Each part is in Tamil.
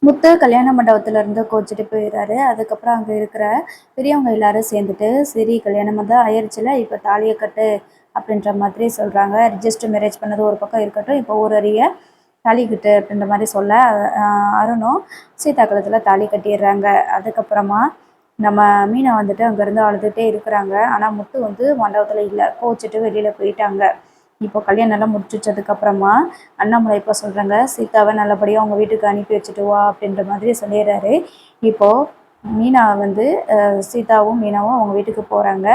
முத்து கல்யாண மண்டபத்துலேருந்து கோச்சிட்டு போயிடுறாரு. அதுக்கப்புறம் அங்கே இருக்கிற பெரியவங்க எல்லாரும் சேர்ந்துட்டு, சரி கல்யாணம் தான் ஆயிடுச்சுல, இப்போ தாலியை கட்டு அப்படின்ற மாதிரி சொல்கிறாங்க. ரிஜிஸ்டர் மேரேஜ் பண்ணது ஒரு பக்கம் இருக்கட்டும், இப்போ ஒரு அறிய தாலி கட்டு அப்படின்ற மாதிரி சொல்ல அருணும் சீதா கழுத்தில் தாலி கட்டிடுறாங்க. அதுக்கப்புறமா நம்ம மீனா வந்துட்டு அங்கேருந்து அழுதுகிட்டே இருக்கிறாங்க. ஆனால் முத்து வந்து மண்டபத்தில் இல்லை, கோச்சிட்டு வெளியில் போயிட்டாங்க. இப்போ கல்யாணம்லாம் முடிச்சுச்சதுக்கப்புறமா அண்ணாமலை இப்போ சொல்கிறாங்க, சீதாவை நல்லபடியாக அவங்க வீட்டுக்கு அனுப்பி வச்சுட்டு வா அப்படின்ற மாதிரி சொல்லிடுறாரு. இப்போது மீனா வந்து சீதாவும் மீனாவும் அவங்க வீட்டுக்கு போகிறாங்க.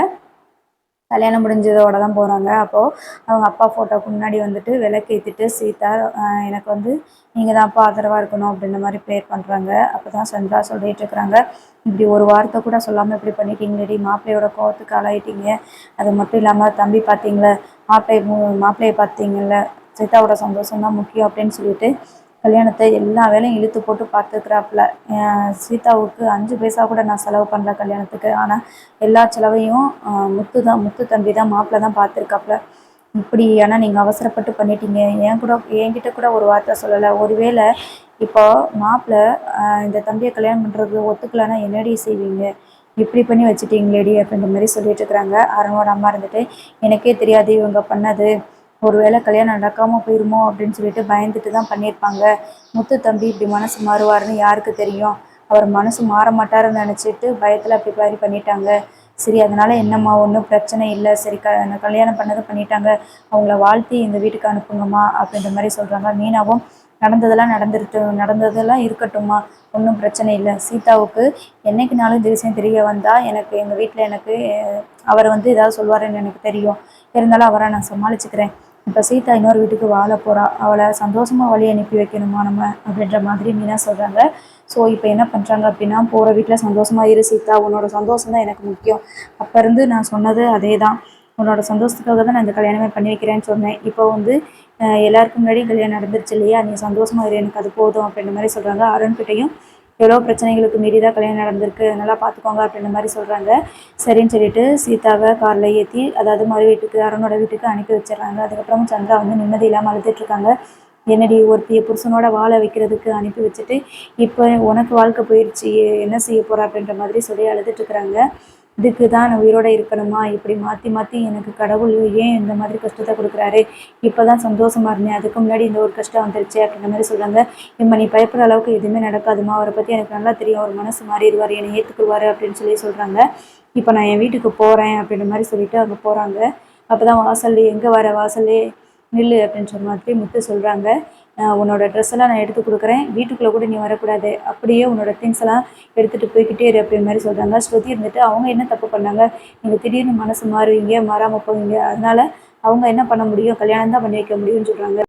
கல்யாணம் முடிஞ்சதோட தான் போகிறாங்க. அப்போது அவங்க அப்பா ஃபோட்டோக்கு முன்னாடி வந்துட்டு விளக்கேற்றிட்டு சீதா எனக்கு வந்து நீங்கள் தான்ப்பா ஆதரவாக இருக்கணும் அப்படின்ற மாதிரி ப்ரேயர் பண்ணுறாங்க. அப்போ தான் சந்திரா சொல்லிட்டு இருக்கிறாங்க, இப்படி ஒரு வார்த்தை கூட சொல்லாமல் இப்படி பண்ணிட்டீங்களேடி, மாப்பிள்ளையோட கோவத்துக்கு ஆளாயிட்டீங்க. அது மட்டும் இல்லாமல் தம்பி பார்த்தீங்களே, மாப்பிள்ளையை பார்த்தீங்கல்ல, சீதாவோட சந்தோஷம் தான் முக்கியம் அப்படின்னு சொல்லிட்டு கல்யாணத்தை எல்லா வேலையும் இழுத்து போட்டு பார்த்துக்கிறாப்புல. சீதாவுக்கு 5 பைசா கூட நான் செலவு பண்ணல கல்யாணத்துக்கு. ஆனால் எல்லா செலவையும் முத்து தம்பி தான் மாப்பிள்ளை தான் பார்த்துருக்காப்புல. இப்படி ஆனால் நீங்கள் அவசரப்பட்டு பண்ணிட்டீங்க. என்கிட்ட கூட ஒரு வார்த்தை சொல்லலை. ஒருவேளை இப்போ மாப்பிள்ளை இந்த தம்பியை கல்யாணம் பண்ணுறது ஒத்துக்கலைன்னா என்னடி செய்வீங்க? இப்படி பண்ணி வச்சுட்டீங்களேடி அப்படின்ற மாதிரி சொல்லிட்டு இருக்கிறாங்க. அருணோட அம்மா இருந்துட்டு, எனக்கே தெரியாது இவங்க பண்ணது, ஒருவேளை கல்யாணம் நடக்காமல் போயிருமோ அப்படின்னு சொல்லிட்டு பயந்துட்டு தான் பண்ணியிருப்பாங்க. முத்து தம்பி இப்படி மனசு மாறுவாருன்னு யாருக்கு தெரியும்? அவர் மனசு மாற மாட்டாருன்னு நினச்சிட்டு பயத்தில் அப்படி மாதிரி பண்ணிட்டாங்க. சரி அதனால் என்னம்மா, ஒன்றும் பிரச்சனை இல்லை, சரி கல்யாணம் பண்ணது பண்ணிட்டாங்க, அவங்கள வாழ்த்தி எங்கள் வீட்டுக்கு அனுப்புங்கம்மா அப்படின்ற மாதிரி சொல்கிறாங்க. மீனாவும் நடந்ததெல்லாம் இருக்கட்டும்மா, ஒன்றும் பிரச்சனை இல்லை. சீதாவுக்கு என்னைக்குனாலும் இந்த விஷயம் தெரிய வந்தால் எனக்கு எங்கள் வீட்டில் எனக்கு அவர் வந்து ஏதாவது சொல்லுவாருன்னு எனக்கு தெரியும். இருந்தாலும் அவரை நான் சமாளிச்சுக்கிறேன். இப்போ சீதா இன்னொரு வீட்டுக்கு வாழ போகிறா, அவளை சந்தோஷமாக வழி அனுப்பி வைக்கணுமா நம்ம அப்படின்ற மாதிரி மீனா சொல்கிறாங்க. ஸோ இப்போ என்ன பண்ணுறாங்க அப்படின்னா, போகிற வீட்டில் சந்தோஷமாக இரு சீதா, உன்னோட சந்தோஷம் தான் எனக்கு முக்கியம். அப்போ இருந்து நான் சொன்னது அதே தான், உன்னோட சந்தோஷத்துக்காக தான் நான் இந்த கல்யாணமே பண்ணி வைக்கிறேன்னு சொன்னேன். இப்போ வந்து எல்லாருக்கும் முன்னாடி கல்யாணம் நடந்துருச்சு இல்லையா, நீ சந்தோஷமாக இரு, எனக்கு அது போதும் அப்படின்ற மாதிரி சொல்கிறாங்க. அருண்கிட்டையும் எவ்வளோ பிரச்சனைகளுக்கு மீறி தான் கல்யாணம் நடந்திருக்கு, நல்லா பார்த்துக்கோங்க அப்படின்ற மாதிரி சொல்கிறாங்க. சரின்னு சொல்லிட்டு சீதாவை காரில் ஏற்றி, அதாவது மறு வீட்டுக்கு அருணோட வீட்டுக்கு அனுப்பி வச்சிடுறாங்க. அதுக்கப்புறம் சந்திரா வந்து நிம்மதி இல்லாமல் அழுதுட்டுருக்காங்க. என்னடி ஒருத்திய புருஷனோட வாழ வைக்கிறதுக்கு அனுப்பி வச்சுட்டு இப்போ உனக்கு வாழ்க்கை போயிடுச்சு, என்ன செய்ய போகிற அப்படின்ற மாதிரி சொல்லி அழுதுட்டுருக்குறாங்க. இதுக்கு தான் நான் உயிரோடு இருக்கணுமா, இப்படி மாற்றி மாற்றி எனக்கு கடவுள் ஏன் இந்த மாதிரி கஷ்டத்தை கொடுக்குறாரு, இப்போ தான் சந்தோஷமாக இருந்தேன், அதுக்கு முன்னாடி இந்த ஒரு கஷ்டம் வந்துருச்சு அப்படின்ற மாதிரி சொல்கிறாங்க. இம்மா நீ பயப்படுற அளவுக்கு எதுவுமே நடக்காதுமா, அவரை பற்றி எனக்கு நல்லா தெரியும், அவர் மனசு மாறிடுவார், என்னை ஏற்றுக்குவார் அப்படின்னு சொல்கிறாங்க. இப்போ நான் என் வீட்டுக்கு போகிறேன் அப்படின்ற மாதிரி சொல்லிட்டு அங்கே போகிறாங்க. அப்போ தான் வாசல்லே, எங்கே வர, வாசல்லே நில்லு அப்படின்ற மாதிரி முத்து சொல்கிறாங்க. உன்னோட ட்ரெஸ் எல்லாம் நான் எடுத்து கொடுக்குறேன், வீட்டுக்குள்ளே கூட நீ வரக்கூடாது, அப்படியே உன்னோட திங்ஸ் எல்லாம் எடுத்துகிட்டு போய்கிட்டே இரு அப்படின்ற மாதிரி சொல்கிறாங்க. ஸ்ருதி இருந்துட்டு, அவங்க என்ன தப்பு பண்ணாங்க, நீங்கள் திடீர்னு மனசு மாறுவீங்க, மாறாமல் போவீங்க, அதனால் அவங்க என்ன பண்ண முடியும், கல்யாணம் தான் பண்ணி வைக்க முடியும்னு சொல்கிறாங்க.